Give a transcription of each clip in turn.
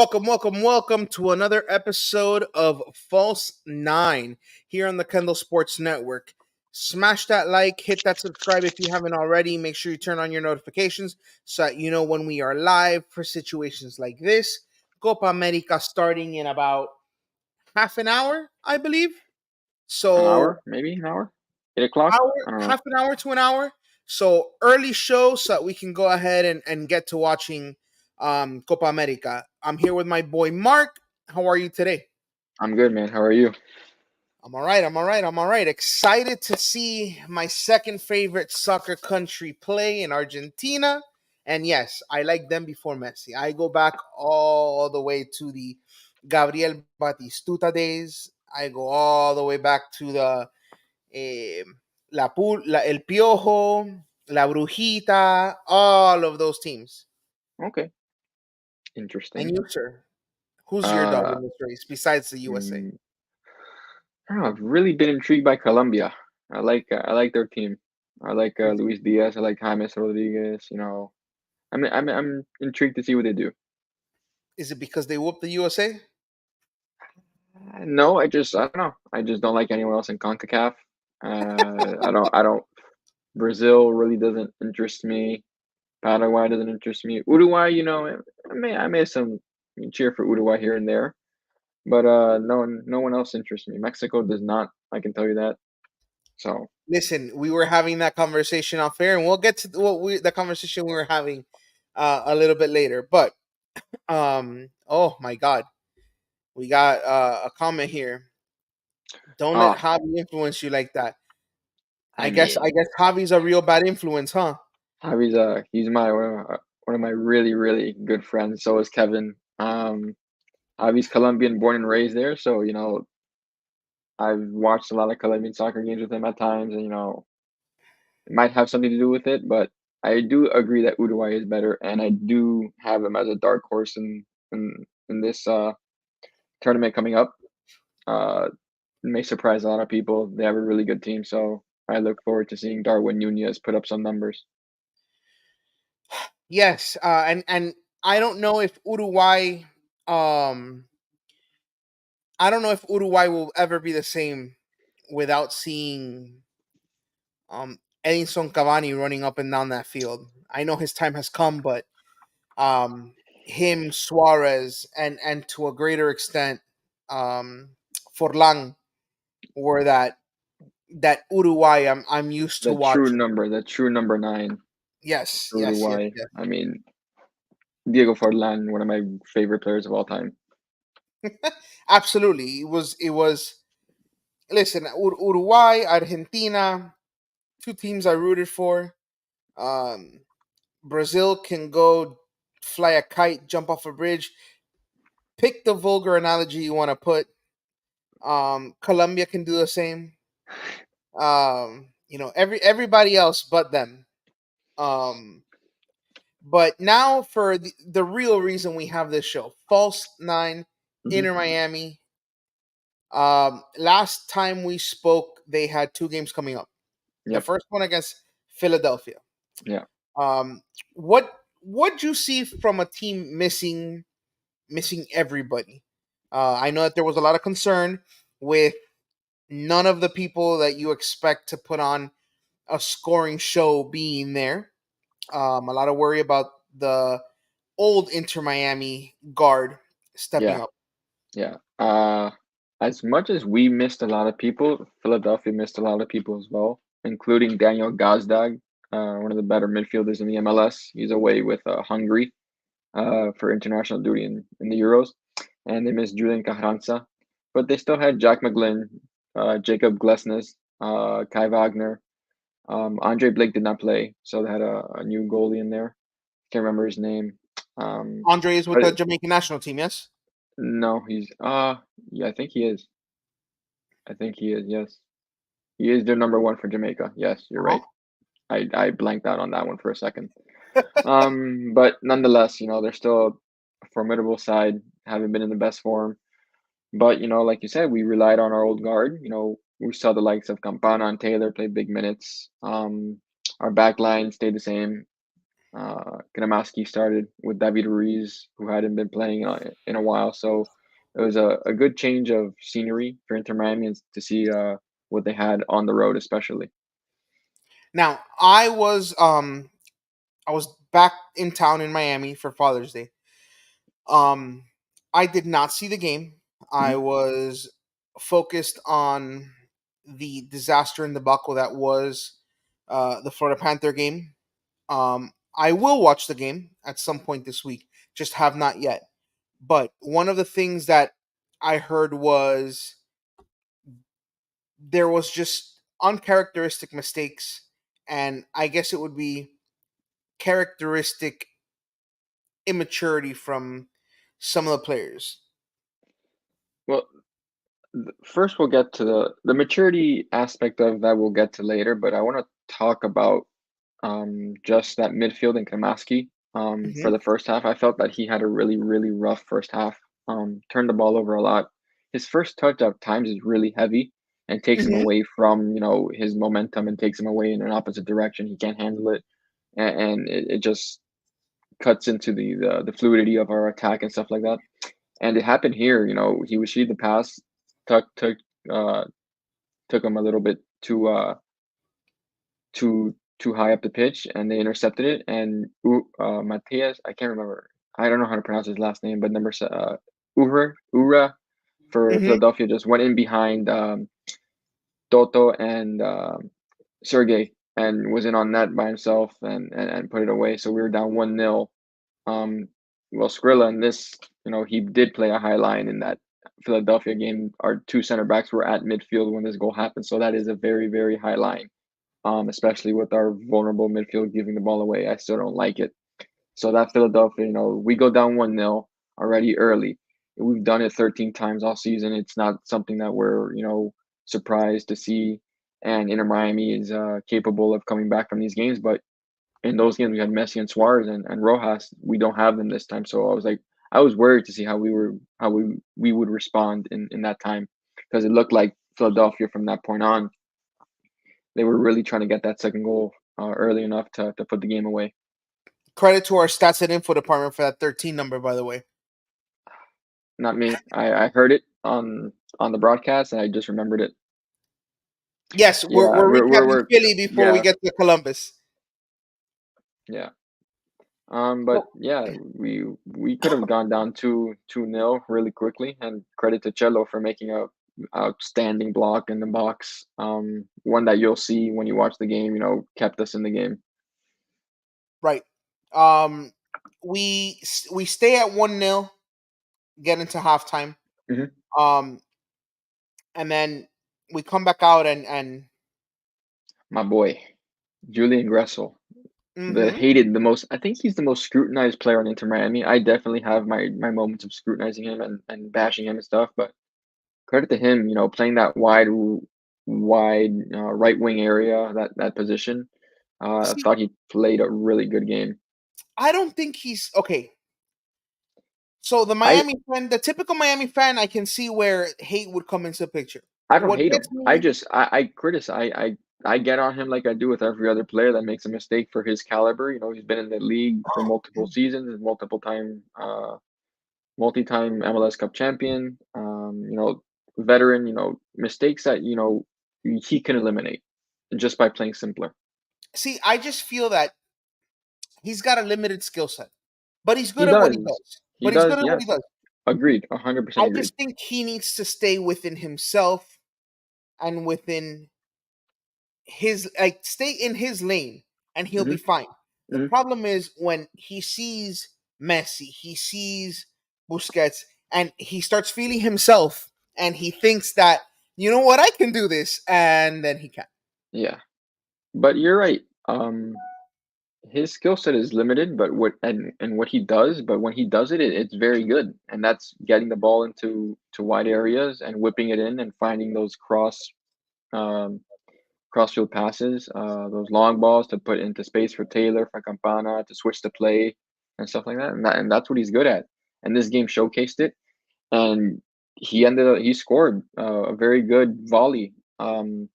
Welcome to another episode of False Nine here on the Kendall Sports Network. Smash that like, hit that subscribe if you haven't already. Make sure you turn on your notifications so that you know when we are live for situations like this. Copa America starting in about half an hour, I believe. An So hour, maybe an hour, 8 o'clock. I don't know. half an hour to an hour. So early show so that we can go ahead and get to watching Copa America. I'm here with my boy Mark. How are you today? I'm good, man. How are you? I'm all right. Excited to see my second favorite soccer country play in Argentina. And yes, I like them before Messi. I go back all the way to the Gabriel Batistuta days. I go all the way back to the eh, El Piojo, La Brujita, all of those teams. Okay, And interesting. you, sir, who's your dog Uh, in this race besides the USA? mm, I don't know. I've really been intrigued by Colombia. I like their team. I like Luis Diaz. I like James Rodriguez. I'm intrigued to see what they do. Is it because they whooped the USA? No, I don't know. I just don't like anyone else in CONCACAF. I don't. Brazil really doesn't interest me. Paraguay doesn't interest me. Uruguay, I may have some cheer for Uruguay here and there, but no one else interests me. Mexico does not. I can tell you that. So Listen, we were having that conversation off air, and we'll get to the conversation we were having a little bit later. But oh my God, we got a comment here. Don't let ah, Javi influence you like that. I I mean, guess Javi's a real bad influence, huh? he's my one of my really really good friends. So is Kevin. Javi's Colombian, born and raised there. So I've watched a lot of Colombian soccer games with him at times, and it might have something to do with it, but I do agree that Uruguay is better, and I do have them as a dark horse in this tournament coming up. Uh, it may surprise a lot of people. They have a really good team, so I look forward to seeing Darwin Nunez put up some numbers. Yes, and I don't know if Uruguay, um, I don't know if Uruguay will ever be the same without seeing Edinson Cavani running up and down that field. I know his time has come, but him, Suarez, and to a greater extent, Forlan were that Uruguay I'm used to watching. The true number nine Yes, for yes, yes, Uruguay. yes. I mean, Diego Forlan, one of my favorite players of all time. Absolutely. It was. Listen, Uruguay, Argentina, two teams I rooted for. Um, Brazil can go fly a kite, jump off a bridge. Pick the vulgar analogy you want to put. Colombia can do the same. Everybody else but them. Um, but now for the real reason we have this show, False Nine, Hmm. Inter Miami. Last time we spoke, they had two games coming up. The Yep. first one against Philadelphia. Yeah. Um, what do you see from a team missing everybody? I know that there was a lot of concern with none of the people that you expect to put on a scoring show being there. A lot of worry about the old Inter Miami guard stepping Yeah. up. Yeah. As much as we missed a lot of people, Philadelphia missed a lot of people as well, including Daniel Gazdag, one of the better midfielders in the MLS. He's away with Hungary for international duty in the Euros, and they missed Julian Carranza, but they still had Jack McGlynn, Jacob Glesnes, Kai Wagner. Andre Blake did not play, so they had a new goalie in there. Can't remember his name. Andre is with But the Jamaican national team, yes? no, he's yeah, I think he is. I think he is. Yes, he is their number one for Jamaica. Yes, you're Uh-huh. right. I blanked out on that one for a second. But nonetheless, they're still a formidable side. Haven't been in the best form, but like you said, we relied on our old guard. We saw the likes of Campana and Taylor play big minutes. Our back line stayed the same. Kinemaski started with David Ruiz, who hadn't been playing in a while. So it was a good change of scenery for Inter Miami and to see what they had on the road, especially. Now, I was back in town in Miami for Father's Day. Um, I did not see the game. I Hmm. was focused on the disaster and debacle that was the Florida Panther game. I will watch the game at some point this week, just have not yet. But one of the things that I heard was there was just uncharacteristic mistakes, and I guess it would be characteristic immaturity from some of the players. Well, first we'll get to the maturity aspect of that. We'll get to later, but I want to talk about just that midfield and Kamaski. For Hmm. the first half, I felt that he had a really, really rough first half. Turned the ball over a lot. His first touch at times is really heavy and takes him Hmm. away from his momentum and takes him away in an opposite direction. He can't handle it, and it just cuts into the fluidity of our attack and stuff like that. And it happened here. He received the pass, took took uh, took him a little bit too high up the pitch, and they intercepted it. And Matias, I can't remember. I don't know how to pronounce his last name, but Ura for Hmm. Philadelphia just went in behind Toto and Sergey and was in on net by himself and put it away. So we were down 1-0. Um, well, Skrilla in this, he did play a high line in that Philadelphia game. Our two center backs were at midfield when this goal happened, so that is a very, very high line. Especially with our vulnerable midfield giving the ball away. I still don't like it. So that Philadelphia, we go down 1-0 already early. We've done it 13 times all season. It's not something that we're, surprised to see. And Inter Miami is capable of coming back from these games. But in those games, we had Messi and Suarez and Rojas. We don't have them this time. So I was worried to see how we would respond in that time because it looked like Philadelphia from that point on they were really trying to get that second goal early enough to put the game away. Credit to our stats and info department for that 13 number, by the way. Not me. I heard it on the broadcast and I just remembered it. Yes, Yeah, we're recapping we're Philly before we yeah, get to Columbus. yeah. But So, yeah, we could have gone down 2-0 really quickly, and credit to Cello for making a outstanding block in the box. One that you'll see when you watch the game. Kept us in the game. right. Um, we stay at 1-0, get into halftime. Hmm. Um, and then we come back out and My boy, Julian Gressel. mm-hmm. The most. I think he's the most scrutinized player on Inter Miami. I definitely have my moments of scrutinizing him and bashing him and stuff, but credit to him, playing that wide right wing area, that position. I See, thought he played a really good game. I don't think he's okay. So I the typical Miami fan, I can see where hate would come into the picture. I don't What hate gets him. I me, just I criticize I get on him like I do with every other player that makes a mistake for his caliber. He's been in the league for multiple seasons, and multi-time MLS Cup champion, veteran, mistakes that, he can eliminate just by playing simpler. see, I just feel that he's got a limited skill set, but he's He good at what he does. does. He does, yes. Agreed. 100% I agreed. just think he needs to stay within himself and within his like stay in his lane and he'll be Hmm. fine. The Hmm. problem is when he sees Messi, he sees Busquets, and he starts feeling himself and he thinks that, you know what, I can do this, and then he can't. Yeah. But you're right. His skill set is limited, but what he does, but when he does it, it's very good. And that's getting the ball into to wide areas and whipping it in and finding those um, crossfield passes, those long balls to put into space for Taylor, for Campana to switch the play and stuff like that. And that's what he's good at. And this game showcased it. And he scored a very good volley in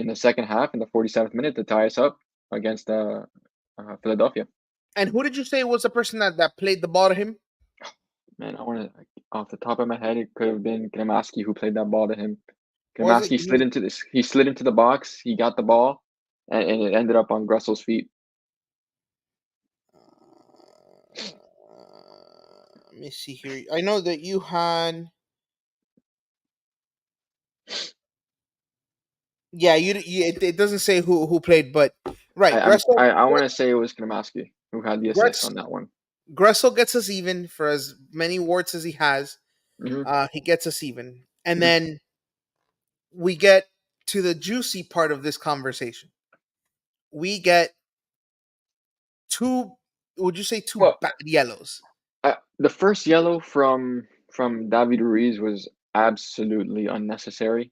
the second half in the 47th minute to tie us up against Philadelphia. And who did you say was the person that played the ball to him? Man, I want to off the top of my head, it could have been Gramaski who played that ball to him. Was it? Gramaski slid into this. He slid into the box. He got the ball, and it ended up on Gressel's feet. Let me see here. I know that you had. Yeah, it doesn't say who played, but right, I want to say it was Gramaski who had the assist Gress, on that one. Gressel gets us even for as many warts as he has. Hmm. He gets us even, and Hmm. then we get to the juicy part of this conversation. We get two. Would you say two Well, bad yellows? the first yellow from David Ruiz was absolutely unnecessary.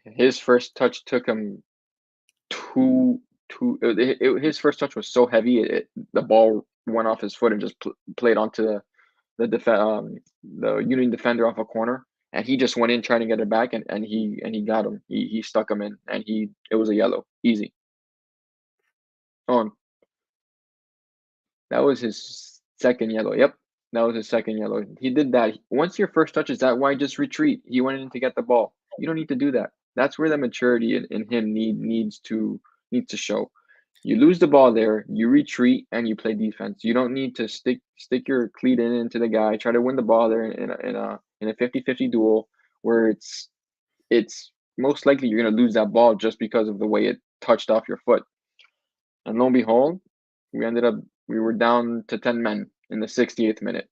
His first touch took him too his first touch was so heavy the ball went off his foot and just played onto the Union defender off a corner, and he just went in trying to get it back, and he got him. He stuck him in, and he it was a yellow, easy. Oh, that was his second yellow. Yep, that was his second yellow. He did that. Once your first touch is that wide, just retreat. He went in to get the ball. You don't need to do that. That's where the maturity in him needs to show. You lose the ball there, you retreat, and you play defense. You don't need to stick your cleat into the guy, try to win the ball there in a 50-50 duel where it's most likely you're gonna lose that ball just because of the way it touched off your foot. And lo and behold, we were down to 10 men in the 68th minute.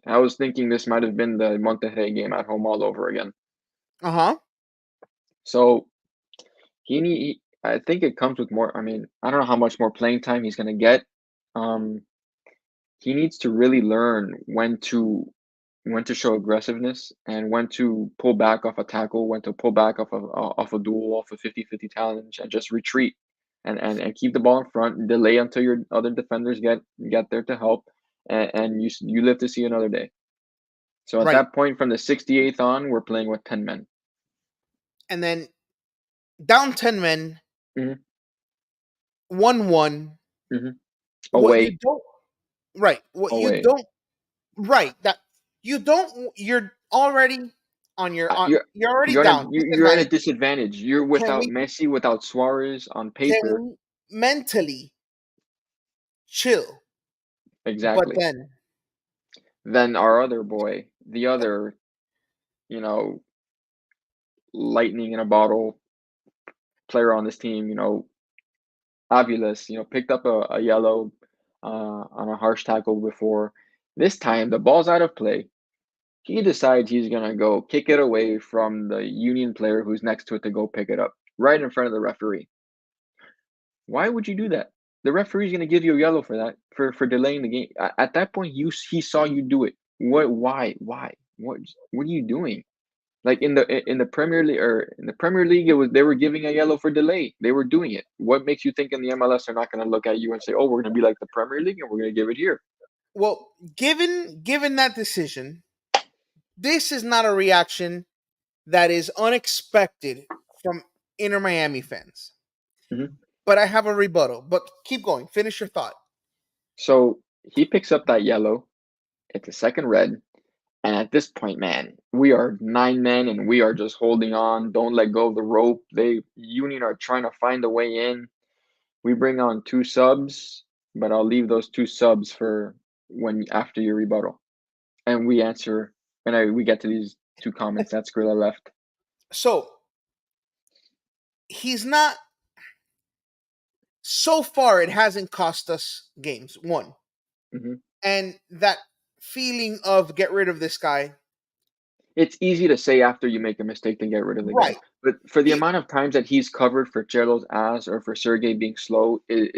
I was thinking this might have been the Monterrey game at home all over again. Uh huh. So I think it comes with more. I mean, I don't know how much more playing time he's going to get. Um, he needs to really learn when to show aggressiveness and when to pull back off a tackle, when to pull back off a duel, off a 50-50 challenge, and just retreat and keep the ball in front, delay until your other defenders get there to help, and you live to see another day. So at Right, that point, from the 68th on, we're playing with 10 men. and then down 10 men, Hmm. 1-1. Hmm. What you Away, don't right, what you away. don't right that you don't. You're already on your on. You're already down. You're at a Disadvantage. disadvantage. You're Can without we Messi, without Suarez on can paper. we mentally chill? But Exactly. then Then our other boy, the other, you know, lightning in a bottle player on this team, Aviles, picked up a yellow on a harsh tackle before. This time, the ball's out of play. He decides he's gonna go kick it away from the Union player who's next to it to go pick it up, right in front of the referee. Why would you do that? The referee's gonna give you a yellow for that, for delaying the game. At that point, he saw you do it. What? Why? Why? What are you doing? Like in the Premier League or in the Premier League, it was they were giving a yellow for delay. They were doing it. What makes you think in the MLS they're not going to look at you and say, "Oh, we're going to be like the Premier League and we're going to give it here"? well, given that decision, this is not a reaction that is unexpected from Inter Miami fans. Hmm. But I have a rebuttal. But keep going. Finish your thought. So he picks up that yellow. It's a second red, and at this point, man, we are 9 men and we are just holding on. Don't let go of the rope. They Union are trying to find a way in. We bring on two subs, but I'll leave those two subs for when after your rebuttal. And we answer, and we get to these two comments that Skrilla left. So he's not. So far, it hasn't cost us games. One, Hmm. and that feeling of get rid of this guy. It's easy to say after you make a mistake to get rid of the guy, Right. but for the He amount of times that he's covered for Chelo's ass or for Sergey being slow, it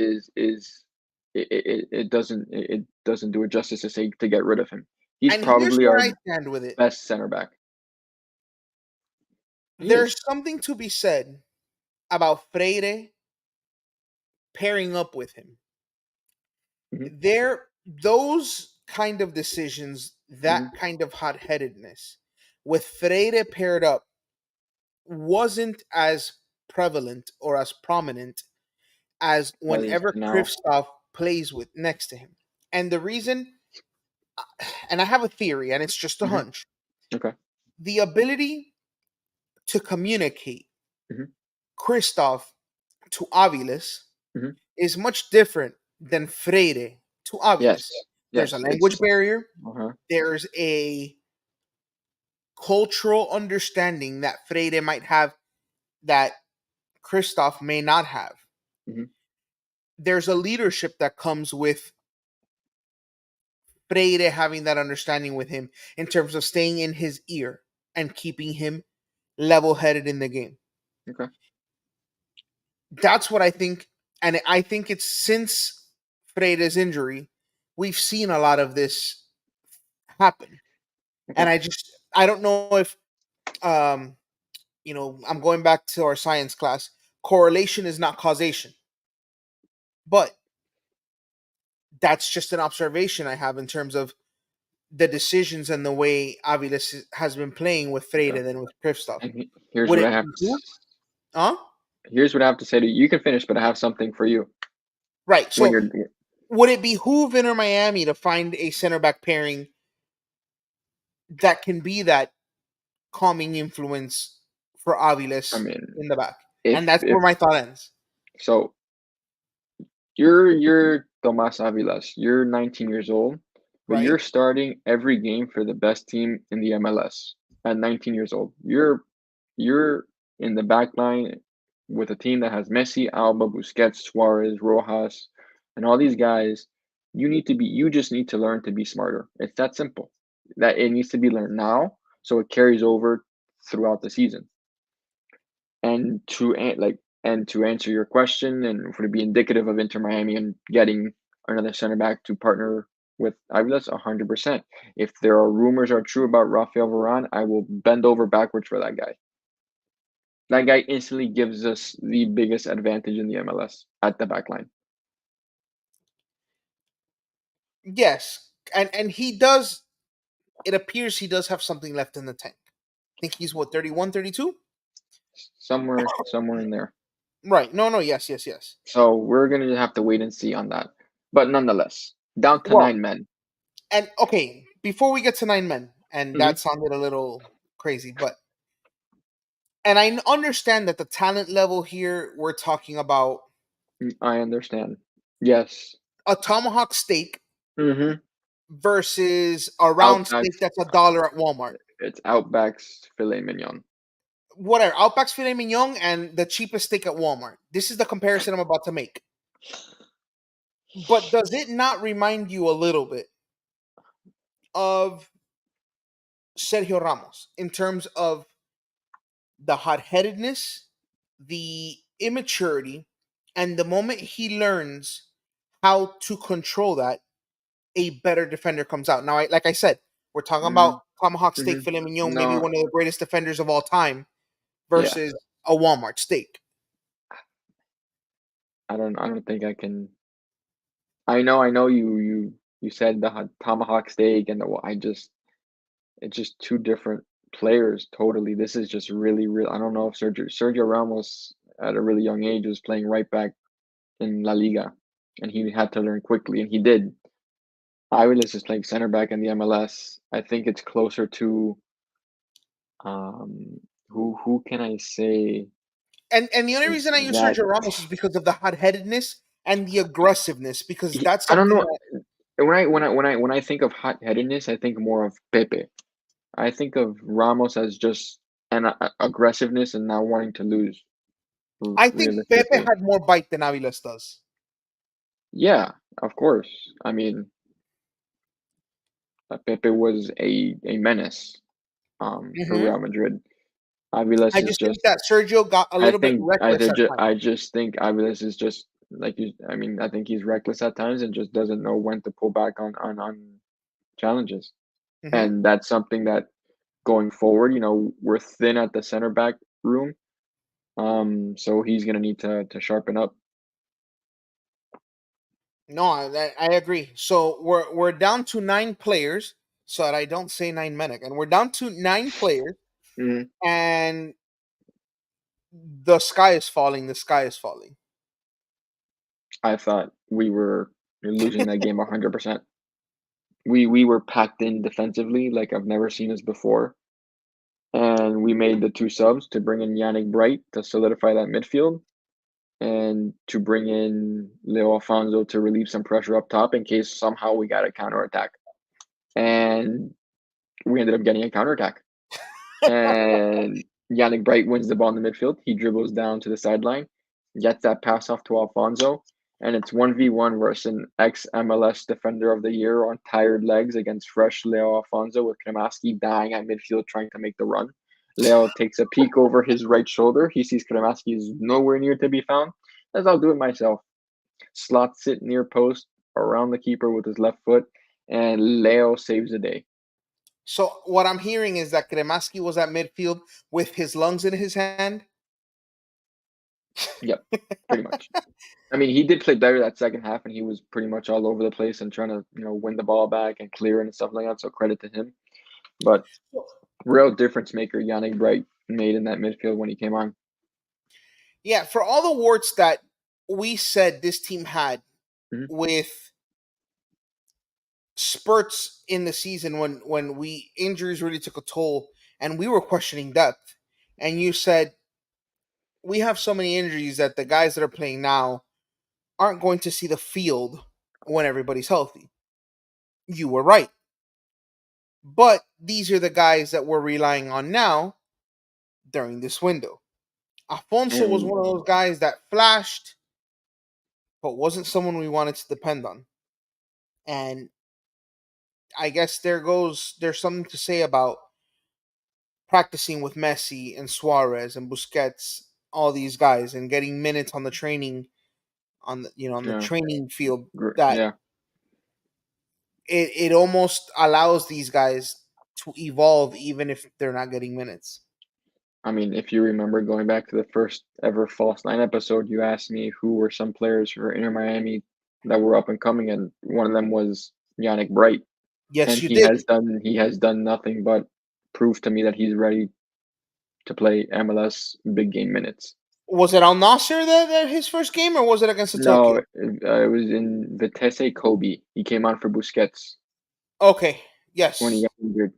doesn't do it justice to say to get rid of him. He's and here's probably where our I stand with it. best center back. He There's is. something to be said about Freire pairing up with him. Hmm. There, those kind of decisions, that Hmm. kind of hot headedness, with Freire paired up, wasn't as prevalent or as prominent as That is whenever now. Kristoff plays with next to him. And the reason, and I have a theory, and it's just a Hmm. hunch, Okay. the ability to communicate Hmm. Christoph to Aviles Hmm. is much different than Freire to Aviles. Yes. There's a Yes. language It's. barrier, Uh-huh. there's a cultural understanding that Freire might have that Christoph may not have. Hmm. There's a leadership that comes with Freire having that understanding with him in terms of staying in his ear and keeping him level headed in the game. Okay. That's what I think. And I think it's since Freire's injury, we've seen a lot of this happen. And Okay. I don't know if, um, I'm going back to our science class. Correlation is not causation, but that's just an observation I have in terms of the decisions and the way Aviles has been playing with Okay. Freire than with Kristoff. And here's Would what I it have be to. who? Huh? Here's what I have to say to you. You can finish, but I have something for you Right. when So you're. would it behoove Inter Miami to find a center back pairing that can be that calming influence for I Aviles mean, in the back? And if that's where my thought ends. so, you're Tomas Avilas. You're 19 years old, but you're Right? starting every game for the best team in the MLS at 19 years old. You're in the back line with a team that has Messi, Alba, Busquets, Suarez, Rojas, and all these guys. You just need to learn to be smarter. It's that simple. That it needs to be learned now, so it carries over throughout the season. And to answer your question, and for to be indicative of Inter Miami and getting another center back to partner with Aviles, 100%. If there are rumors are true about Rafael Varane, I will bend over backwards for that guy. That guy instantly gives us the biggest advantage in the MLS at the back line. Yes. And he does, it appears he does have something left in the tank. I think he's what, 31, 32. Somewhere in there. Right. No, no, yes, yes, yes. So we're gonna have to wait and see on that. But nonetheless, down to Well, 9 men. and okay, before we get to nine men, and Hmm. that sounded a little crazy, but and I understand that the talent level here we're talking about I understand. Yes. a tomahawk steak Hmm. versus a round steak Outback's that's $1 at Walmart. It's Outback's filet mignon. Whatever, Outback's filet mignon and the cheapest steak at Walmart. This is the comparison I'm about to make. But does it not remind you a little bit of Sergio Ramos in terms of the hot-headedness, the immaturity, and the moment he learns how to control that, a better defender comes out. Now, like I said, we're talking about Mhm, tomahawk steak mhm. filet mignon, maybe No, one of the greatest defenders of all time, yeah, versus a Walmart steak. I don't think I can. I know you said the tomahawk steak and I just it's just two different players totally. This is just really, real. I don't know if Sergio Ramos at a really young age was playing right back in La Liga, and he had to learn quickly, and he did. Ireland is playing center back in the MLS. I think it's closer to um who can I say And the only is reason I use that Sergio Ramos is because of the hot-headedness and the aggressiveness, because that's I don't something know. that When I think of hot-headedness, I think more of Pepe. I think of Ramos as just an aggressiveness and not wanting to lose I think Pepe realistically. had more bite than Aviles does. Yeah, of course. I mean, Pepe was a menace for Hmm. Real Madrid. Aviles I is just think just that Sergio got a I little bit think reckless at times. I just think Aviles is just like you. I mean, I think he's reckless at times and just doesn't know when to pull back on challenges. Hmm. And that's something that going forward, we're thin at the center back room. So he's gonna need to sharpen up. No, I agree. So we're down to nine players, so that I don't say nine men again. We're down to nine players, Mhm. and the sky is falling. The sky is falling. I thought we were. You're losing that game 100%. We were packed in defensively like I've never seen us before, and we made the 2 subs to bring in Yannick Bright to solidify that midfield and to bring in Leo Alfonso to relieve some pressure up top in case somehow we got a counterattack. And we ended up getting a counterattack. And Yannick Bright wins the ball in the midfield. He dribbles down to the sideline, gets that pass off to Alfonso, and it's 1v1 versus an ex MLS Defender of the Year on tired legs against fresh Leo Alfonso with Kremaski dying at midfield trying to make the run. Leo takes a peek over his right shoulder. He sees Kremaski is nowhere near to be found. Says, I'll do it myself. Slots it near post around the keeper with his left foot, and Leo saves the day. So what I'm hearing is that Kremaski was at midfield with his lungs in his hand. Yep, pretty much. I mean, he did play better that second half, and he was pretty much all over the place and trying to, win the ball back and clear it and stuff like that. So credit to him. But real difference maker, Yannick Bright made in that midfield when he came on. Yeah, for all the warts that we said this team had Mhm. with spurts in the season when we injuries really took a toll and we were questioning depth, and you said we have so many injuries that the guys that are playing now aren't going to see the field when everybody's healthy. You were right. But these are the guys that we're relying on now during this window. Afonso was And one of those guys that flashed, but wasn't someone we wanted to depend on. And I guess there's something to say about practicing with Messi and Suarez and Busquets, all these guys, and getting minutes on the training on the yeah, training field that yeah. it almost allows these guys to evolve even if they're not getting minutes. I mean, if you remember going back to the first ever False Nine episode, you asked me who were some players for Inter Miami that were up and coming, and one of them was Yannick Bright, Yes, and you did. he has done nothing but prove to me that he's ready to play MLS big game minutes. Was it Al Nasser that his first game, or was it against the No, Tokyo? it was in Vitesse Kobe. He came on for Busquets Okay, when he yes. got injured,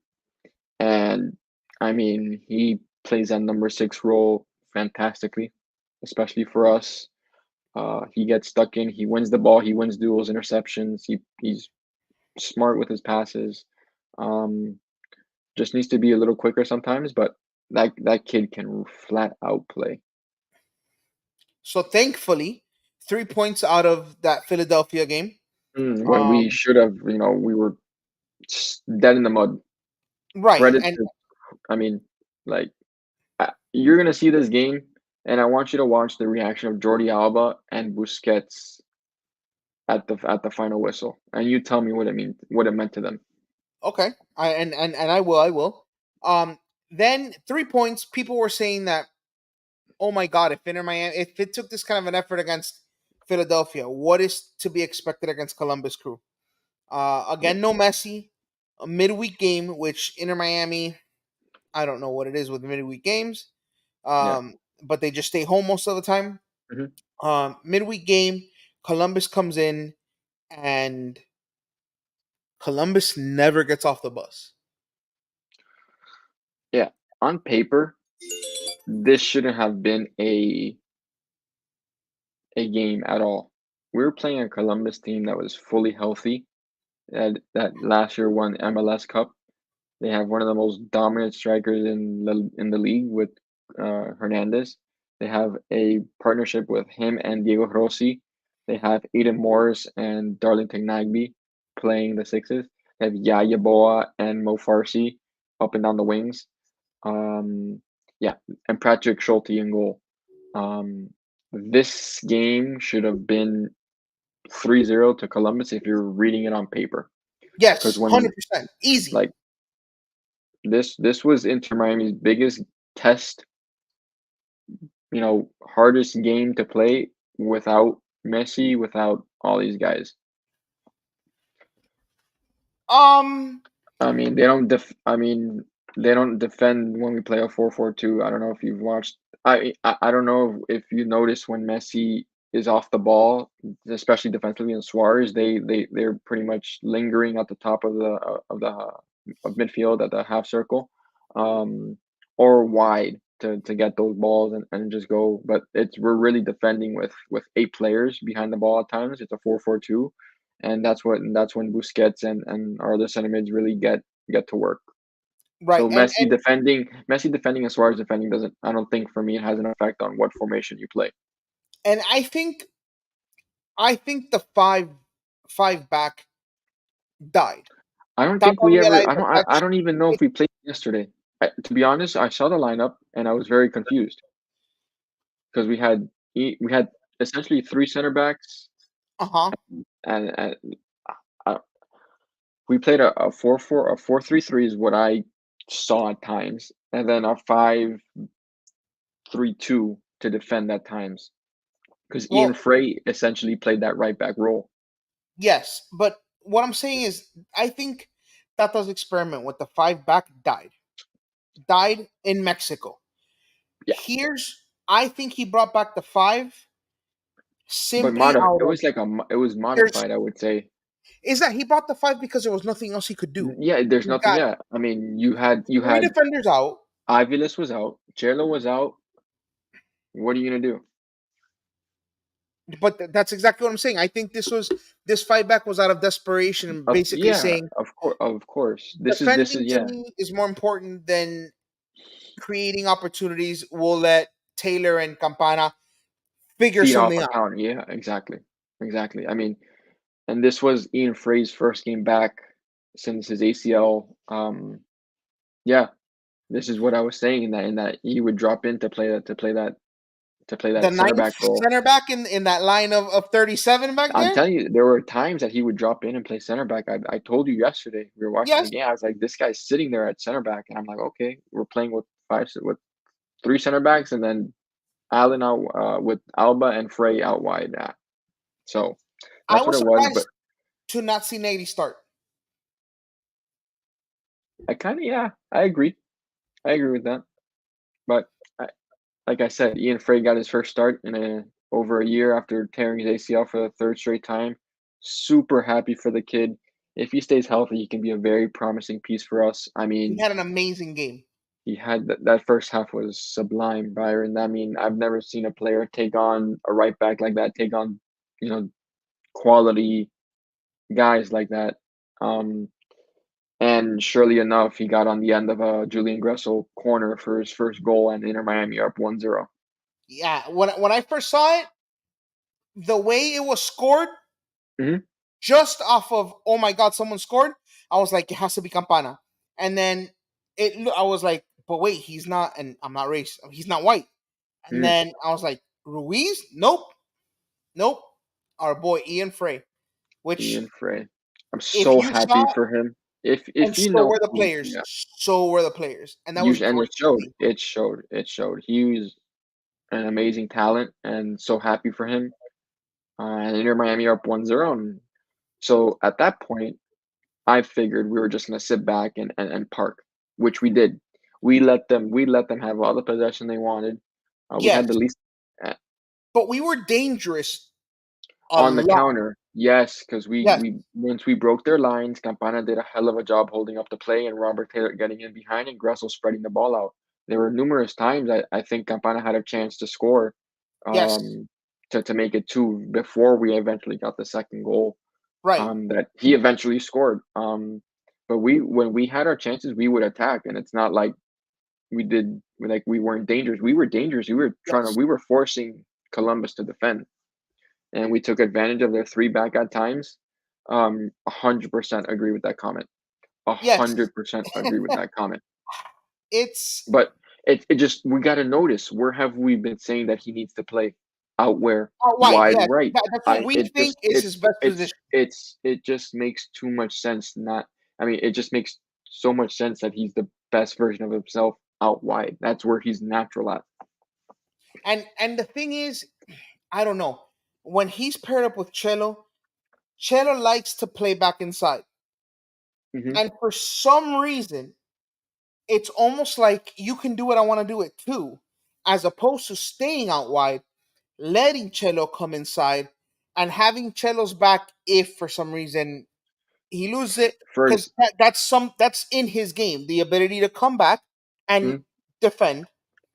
and I mean he plays that number 6 role fantastically, especially for us. He gets stuck in. He wins the ball. He wins duels, interceptions. He's smart with his passes. Um, just needs to be a little quicker sometimes, but that kid can flat out play. So thankfully, 3 points out of that Philadelphia game. When we Um, should have, we were dead in the mud. right, Credit and to, I mean, like you're gonna see this game, and I want you to watch the reaction of Jordi Alba and Busquets at the final whistle, and you tell me what it meant to them. okay, and I will. Um, then 3 points. People were saying that, oh my god, if it took this kind of an effort against Philadelphia, what is to be expected against Columbus Crew? Yeah, Again, no Messi, a midweek game, which Inter Miami, I don't know what it is with midweek games, yeah. but they just stay home most of the time. Mhm. Midweek game, Columbus comes in, and Columbus never gets off the bus. Yeah, on paper, this shouldn't have been a game at all. We were playing a Columbus team that was fully healthy, that last year won MLS Cup. They have one of the most dominant strikers in the league with Hernandez. They have a partnership with him and Diego Rossi. They have Eden Morris and Darlington Nagby playing the sixes. They have Yaya Boa and Mo Farsi up and down the wings. Um, yeah, and Patrick Schulte in goal. Um, this game should have been 3-0 to Columbus if you're reading it on paper. Because Yes, when 100%, easy. like this was Inter Miami's biggest test, hardest game to play without Messi, without all these guys. Um, I mean, they don't defend when we play a 4-4-2. I don't know if you've watched. I don't know if you noticed when Messi is off the ball, especially defensively, and Suarez, they're pretty much lingering at the top of midfield at the half circle, um, or wide to get those balls and just go. But it's we're really defending with 8 players behind the ball at times. It's a 4-4-2, and that's when Busquets and our other center mids really get to work. Right. So Messi defending and Suarez defending doesn't. I don't think for me it has an effect on what formation you play. And I think the five back died. I don't think Tata we ever. realized that I don't even know if we played yesterday. To be honest, I saw the lineup and I was very confused because we had essentially 3 center backs uh-huh. and uh, we played a 4-4 a 4-3-3 is what I saw at times, and then a 5-3-2 to defend at times because Ian Well, Frey essentially played that right back role. yes, but what I'm saying is I think Tata's experiment with the five back died in Mexico. Yeah, Here's I think he brought back the five but simply out it of was it was there's modified, I would say. is that he brought the five because there was nothing else he could do. Yeah, there's He's nothing. got Yeah, I mean, you three had defenders out, Aviles was out, Chelo was out. What are you gonna do? but that's exactly what I'm saying. I think this fight back was out of desperation and basically Yeah, saying of course. This is defending to yeah. me is more important than creating opportunities. We'll let Taylor and Campana figure Feed off something a out. counter. Yeah, exactly, exactly. I mean, and this was Ian Frey's first game back since his ACL. Yeah, this is what I was saying in that he would drop in to play The that center ninth back role. center back in that line of 37 back I'm there. telling you, there were times that he would drop in and play center back. I told you yesterday we were watching the Yes, game. I was like, this guy's sitting there at center back, and I'm like, okay, we're playing with 3 center backs, and then Allen out with Alba and Frey out wide. So I that's what was it was. But surprised to not see Nady start. I kind of yeah, I agree. I agree with that. But I, like I said, Ian Frey got his first start in over a year after tearing his ACL for the third straight time. Super happy for the kid. If he stays healthy, he can be a very promising piece for us. I He mean, had an amazing game. he had that first half was sublime, Byron. I mean, I've never seen a player take on a right back like that, take on, you know, quality guys like that. Um, and surely enough, he got on the end of a Julian Gressel corner for his first goal, and Inter Miami are up 1-0. Yeah, when I first saw it, the way it was scored, Mhm. just off of oh my god, someone scored. I was like, it has to be Campana, and then I was like, but wait, he's not, and I'm not race. He's not white. And Mhm. then I was like, Ruiz? Nope, nope. Our boy Ian Frey, which Ian Frey. I'm if so you saw, happy for him. and If you so know were the me, players. yeah, So were the players, and that you was and great it to showed. see. It showed. It showed. He was an amazing talent, and so happy for him. And Inter Miami are up 1-0, and so at that point, I figured we were just gonna sit back and park, which we did. We let them have all the possession they wanted. We Yes, had the least uh, but we were dangerous a on the lot. counter. Yes, because Yes, we once we broke their lines, Campana did a hell of a job holding up the play and Robert Taylor getting in behind and Gressel spreading the ball out. There were numerous times I think Campana had a chance to score, yes, um, to make it 2 before we eventually got the second goal, right. that he eventually scored. But we when we had our chances, we would attack, and it's not like we weren't dangerous. We were dangerous. Yes, We were forcing Columbus to defend, and we took advantage of their 3 back at times. 100% agree with that comment. yes. 100% agree with that comment. It's But it just we gotta notice, where have we been saying that he needs to play? Out where? oh, white. Wide Yes, right. that's what we It think just is his best position. it just makes too much sense not I mean, it just makes so much sense that he's the best version of himself out wide. That's where he's natural at. And the thing is, I don't know. When he's paired up with Cello, Cello likes to play back inside. Mhm. And for some reason, it's almost like you can do it, I want to do it too, as opposed to staying out wide. letting Cello come inside, and having Cello's back if for some reason he loses it, because First, that's in his game, the ability to come back and mhm, defend.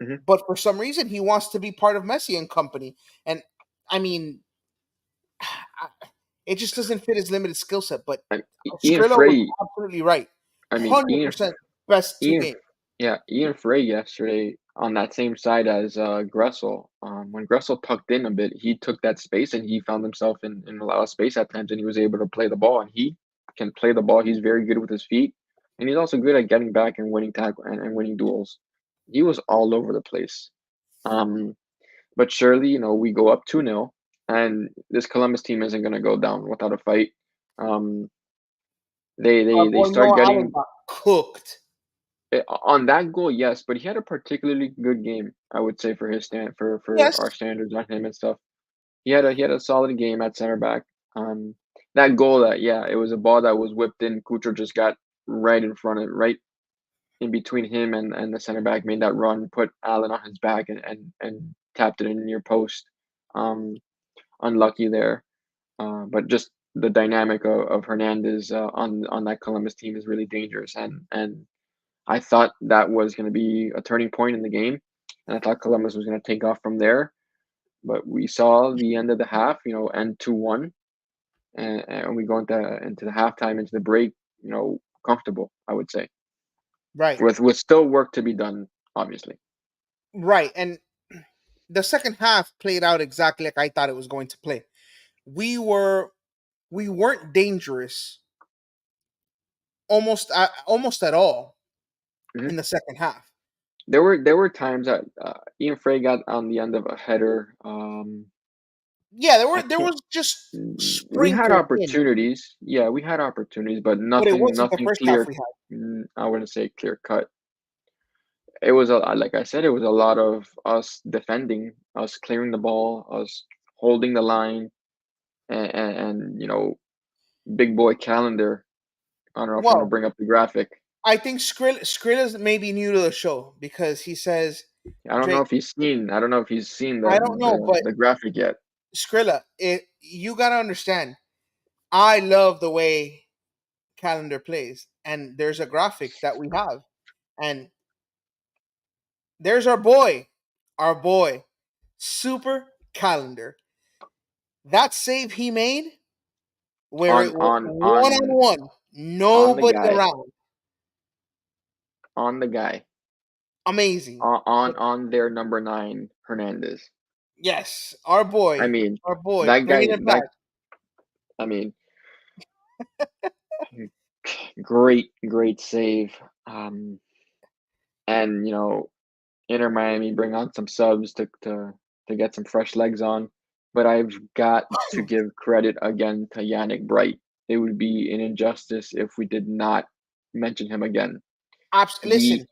mhm. But for some reason, he wants to be part of Messi and company, and I mean, it just doesn't fit his limited skill set. But Ian Skrilla was Frey. absolutely right, I mean, 100% best two Ian, games. yeah, Ian Frey yesterday on that same side as Gressel. When Gressel tucked in a bit, he took that space and he found himself in a lot of space at times, and he was able to play the ball. And he can play the ball. He's very good with his feet, and he's also good at getting back and winning tackle and winning duels. He was all over the place. Um, but surely, we go up 2-0, and this Columbus team isn't going to go down without a fight. Um, they Our they they boy start Noah Allen getting got cooked. on that goal, yes, but he had a particularly good game, I would say, for his for Yes, our standards on him and stuff. He had a solid game at center back. That goal, that yeah, it was a ball that was whipped in. Kucher just got right in front of, right in between him and the center back, made that run, put Allen on his back, and tapped it in near post. Um, Unlucky there, but just the dynamic of Hernandez on that Columbus team is really dangerous, and I thought that was going to be a turning point in the game, and I thought Columbus was going to take off from there. But we saw the end of the half, end 2-1, and we go into the halftime, into the break, comfortable, I would say, right, with still work to be done, obviously. right, and the second half played out exactly like I thought it was going to play. We were we weren't dangerous almost at all Hmm. in the second half. There were times that Ian Frey got on the end of a header. Yeah, I there can't. was just We had sprinkled in, opportunities. Yeah, we had opportunities, but but it nothing, wasn't the nothing first half clear. we had. I wouldn't say clear cut. It was like I said, it was a lot of us defending, us clearing the ball, us holding the line, and big boy calendar. I don't know if you want to Well, bring up the graphic. I think Skrilla's maybe new to the show because he says, I don't know Drake, if he's seen. I don't know if he's seen the I don't know, the, but the graphic yet. Skrilla, you gotta understand. I love the way Calendar plays, and there's a graphic that we have, and there's our boy, Super Calendar. That save he made, where On it was on one on on one, on the nobody guy, around, on the guy, amazing. on their number 9 Hernandez. Yes, I mean, our boy, that bringing guy. it back. I mean, great, great save. Um, and Inter Miami bring on some subs to get some fresh legs on. But I've got to give credit again to Yannick Bright. It would be an injustice if we did not mention him again. The Listen,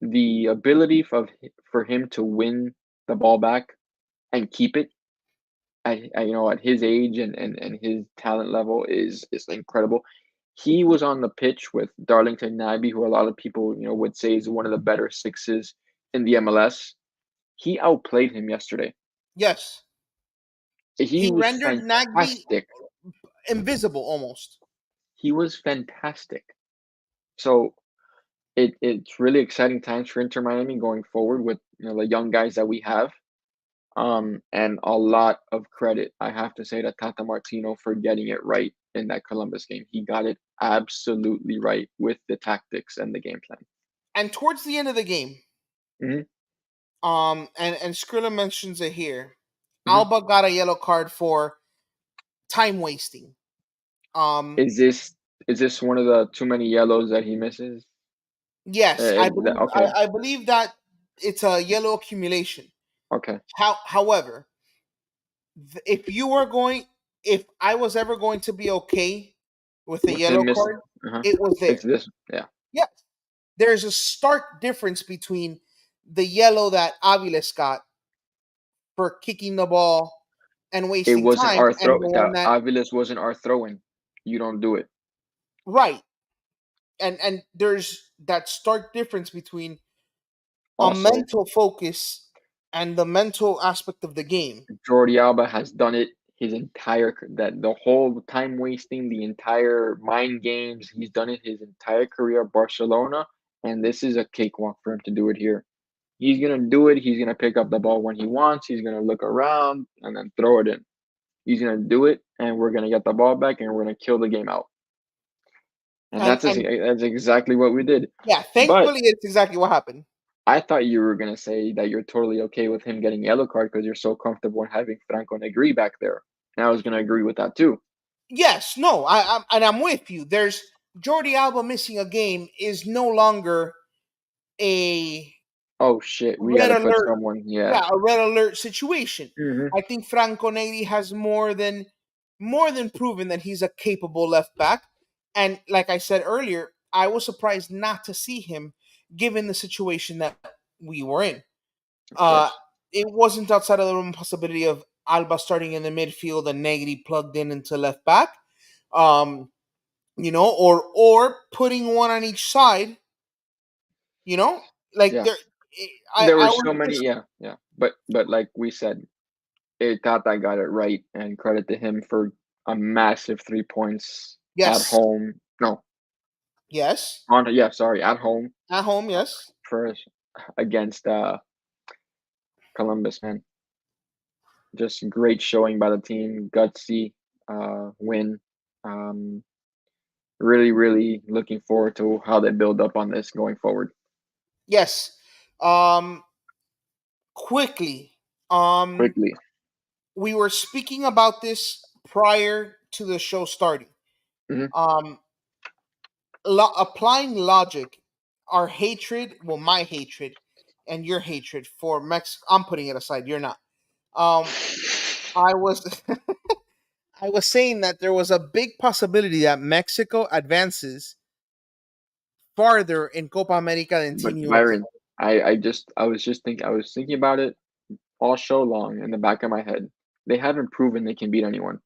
the ability for him to win the ball back and keep it at his age and his talent level is incredible. He was on the pitch with Darlington Nagbe, who a lot of people would say is one of the better sixes in the MLS. He outplayed him yesterday. yes, He he was rendered Nagby fantastic. invisible almost. He was fantastic. So it's really exciting times for Inter Miami going forward with the young guys that we have. And a lot of credit, I have to say, to Tata Martino for getting it right in that Columbus game. He got it absolutely right with the tactics and the game plan. And towards the end of the game, Hmm. and Skrilla mentions it here. Hmm. Alba got a yellow card for time wasting. Um, Is this one of the too many yellows that he misses? yes, I believe Okay, I believe that it's a yellow accumulation. okay. However, if you were going, if I was ever going to be okay with a With him yellow missing, card, uh-huh. it was It's there. this, yeah. Yes, there's a stark difference between the yellow that Aviles got for kicking the ball and It wasting wasn't time, our and throw. the one That that Aviles wasn't our throwing. You don't do it. right, and there's that stark difference between a Also, mental focus and the mental aspect of the game. Jordi Alba has done it his entire that the whole time wasting, the entire mind games. He's done it his entire career at Barcelona, and this is a cakewalk for him to do it here. He's gonna do it. He's gonna pick up the ball when he wants. He's gonna look around and then throw it in. He's gonna do it, and we're gonna get the ball back, and we're gonna kill the game out. And And that's exactly what we did. yeah, But thankfully, it's exactly what happened. I thought you were gonna say that you're totally okay with him getting a yellow card because you're so comfortable in having Franco Negri back there. And I was gonna agree with that too. Yes, no, I'm with you. There's Jordi Alba missing a game is no longer a Oh shit, we red gotta put alert. someone. Yeah. Yeah, a red alert situation. Hmm. I think Franco Neri has more than proven that he's a capable left back. And like I said earlier, I was surprised not to see him given the situation that we were in. Of Uh, course. it wasn't outside of the realm possibility of Alba starting in the midfield and Negri plugged in into left back. Um, or putting one on each side. You know, like Yeah. there. There I were was so many. just Yeah, yeah. But like we said, Tata got it right, and credit to him for a massive 3 points at yes, home. No, yes, on yeah, sorry, at home at home, yes, for against Columbus, man. Just great showing by the team, gutsy win. Um, really, really looking forward to how they build up on this going forward. yes. Um, quickly, Quickly. we were speaking about this prior to the show starting. Hmm. Um, applying logic, our hatred, well, my hatred, and your hatred for Mexico. I'm putting it aside. You're not. Um, I was, I was saying that there was a big possibility that Mexico advances farther in Copa America than But Team USA. Byron, I was thinking about it all show long in the back of my head. They haven't proven they can beat anyone.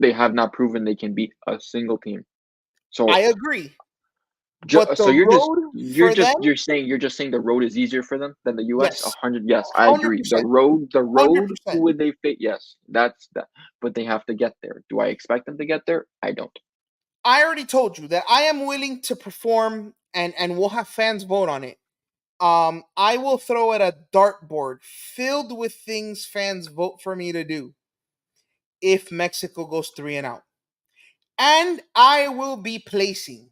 They have not proven they can beat a single team. I So, agree, but the so road for them, you're just saying the road is easier for them than the U.S. A yes, hundred, yes, I hundred agree. percent, The hundred road, who percent. would they fit? Yes, that's that. But they have to get there. Do I expect them to get there? I don't. I already told you that I am willing to perform, and we'll have fans vote on it. I will throw at a dartboard filled with things fans vote for me to do if Mexico goes three and out, and I will be placing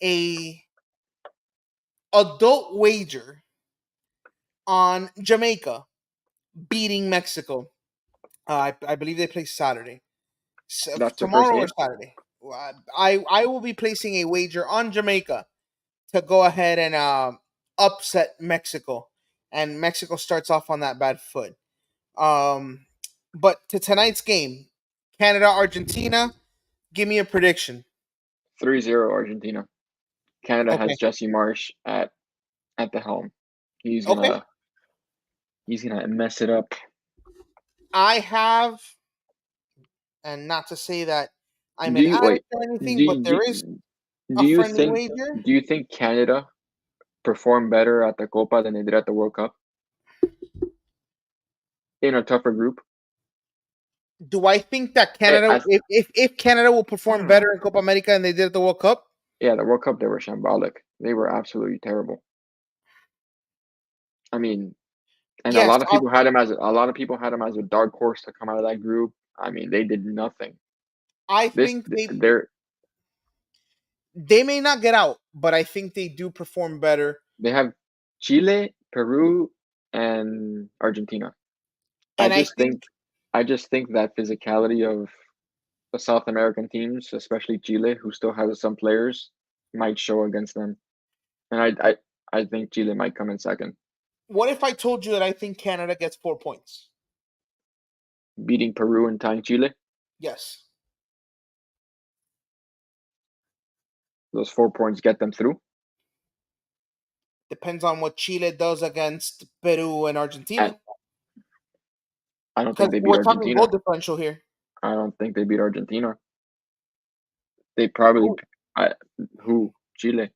a adult wager on Jamaica beating Mexico. I believe they play Saturday, so, That's the first tomorrow or game. Saturday. I will be placing a wager on Jamaica to go ahead and upset Mexico, and Mexico starts off on that bad foot. Um, but to tonight's game, Canada Argentina. Give me a prediction. 3-0 Argentina. Canada Okay, has Jesse Marsh at the helm. He's okay. gonna he's gonna mess it up. I have, and not to say that I'm Do an you wait? addict or Do anything, but you, there is do a you friendly think wager. Canada performed better at the Copa than they did at the World Cup in a tougher group? Do I think that Eh, Canada, I, if Canada will perform better in Copa America than they did at the World Cup? yeah, the World Cup they were shambolic. They were absolutely terrible. I mean, and Yes, a lot of people had them as a dark horse to come out of that group. I mean, they did nothing. I This think they they're they may not get out, but I think they do perform better. they have Chile, Peru, and Argentina. I And I just think think I just think that physicality of the South American teams, especially Chile, who still has some players, might show against them. And I think Chile might come in second, what if I told you that I think Canada gets 4 points? beating Peru and tying Chile. Yes. Those 4 points get them through. Depends on what Chile does against Peru and And Argentina. I don't think Because they beat we're talking goal Argentina. differential here. I don't think they beat Argentina. They probably Who? I, who Chile.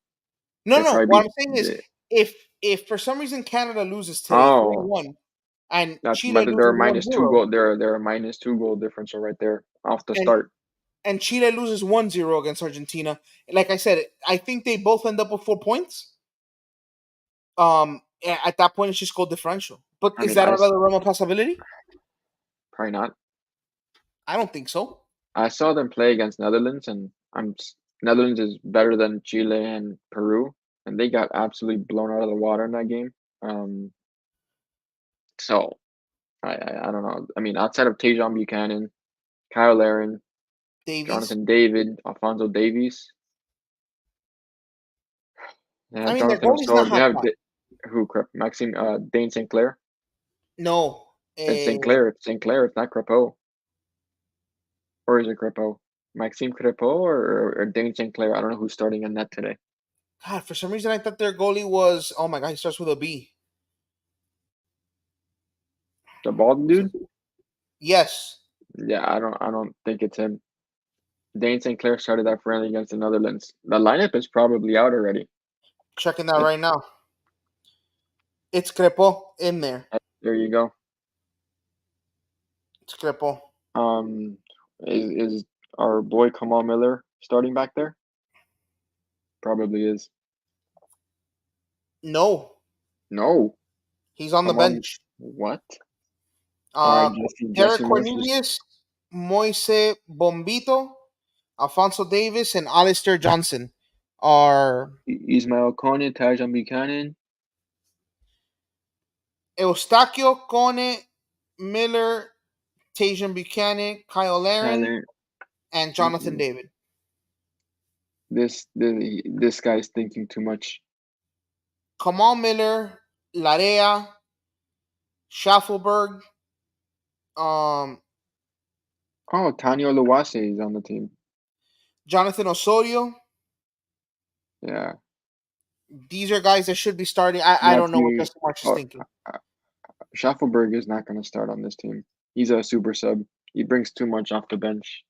No, They no. probably What beat I'm saying is, the if for some reason Canada loses today, three oh one, and That's Chile but they're a loses one minus two zero, goal. They're a minus two goal differential right there off the and start. Chile loses 1-0 against Argentina. Like I said, I think they both end up with 4 points. At that point, it's just goal differential. But I is mean, that out of the realm of possibility? probably not. I don't think so. I saw them play against Netherlands, and Netherlands is better than Chile and Peru, and they got absolutely blown out of the water in that game. Um, so I don't know. I mean, outside of Tajon Buchanan, Kyle Aaron, Davies. Jonathan David, Alfonso Davies, they I have mean, their Jonathan goalie's not Osorio. They hot have shot. who crap Maxime Dane Sinclair. No. It's Sinclair. It's Sinclair. It's not Crepeau. Or is it Crepeau? Maxime Crepeau or Dane Sinclair? I don't know who's starting in net today. God, for some reason, I thought their goalie was. Oh my God, he starts with a B. The bald dude? Yes. Yeah, I don't think it's him. Dane Sinclair started that friendly against the Netherlands. The lineup is probably out already. Checking that It, right now. It's Crepo in there. there you go. It's Crepo. Um, is our boy Kamal Miller starting back there? Probably is. No, No, he's on the come on. bench. What? All right, Derek Jesse Marsh's Cornelius, Moise Bombito, Alfonso Davis, and Alistair Johnson are Ismail Kone, Tajon Buchanan, Eustaquio Cone, Miller, Tajan Buchanan, Kyle Laren, Kyler. and Jonathan David. This guy's thinking too much. Kamal Miller, Larea, Schaffelberg, Oh, Tanya Luwase is on the team. Jonathan Osorio. Yeah, These are guys that should be starting. I don't know what Matthew. Justin March is Oh, thinking. Schaffelberg is not going to start on this team. He's a super sub. He brings too much off the bench.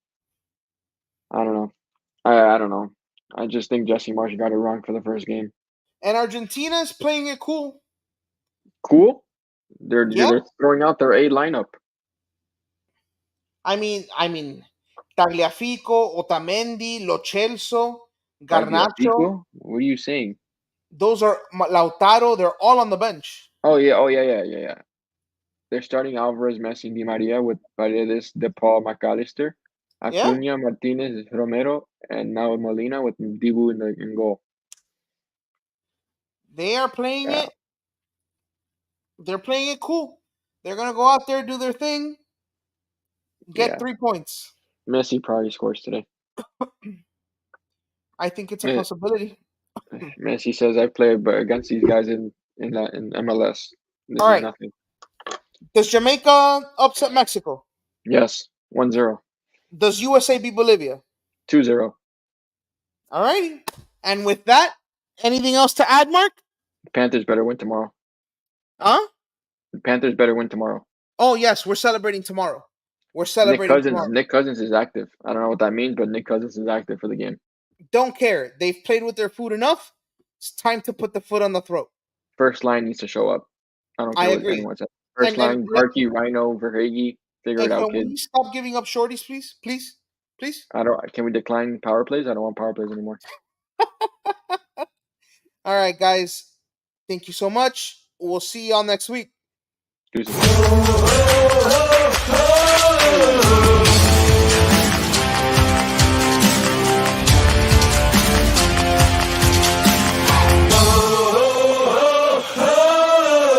I don't know. I don't know. I just think Jesse Marsh got it wrong for the first game. And Argentina is playing it cool. Cool. They're Yeah, they're throwing out their A lineup. I mean, Tagliafico, Otamendi, Lo Celso, Garnacho. Tagliafico? What are you saying? Those are Lautaro. They're all on the bench. Oh yeah. Oh yeah. They're starting Alvarez, Messi, Di Maria with Paredes, De Paul, McAllister, Yeah, Acuna, Martinez, Romero, and now Molina with Dibu in goal. they are playing Yeah, it. They're playing it cool. They're gonna go out there, do their thing, get yeah. 3 points. Messi probably scores today. I think it's a Me- possibility. Messi says I play against these guys in MLS. This All is right. nothing. Does Jamaica upset Mexico? Yes, 1-0, Does USA beat Bolivia? 2-0. All righty. And with that, anything else to add, Mark? Panthers better win tomorrow. Huh? The Panthers better win tomorrow. Oh, yes, we're celebrating tomorrow. We're Nick celebrating Cousins. tomorrow. Nick Cousins is active. I don't know what that means, but Nick Cousins is active for the game. Don't care. They've played with their food enough. It's time to put the foot on the throat. First line needs to show up. I don't I care what agree. anyone says. First And line, Barkey, Rhino, Verhage, figure it and out, can kid. we stop giving up shorties, please? Please? Please? I don't. Can we decline power plays? I don't want power plays anymore. All right, guys. Thank you so much. We'll see y'all next week. Deuces.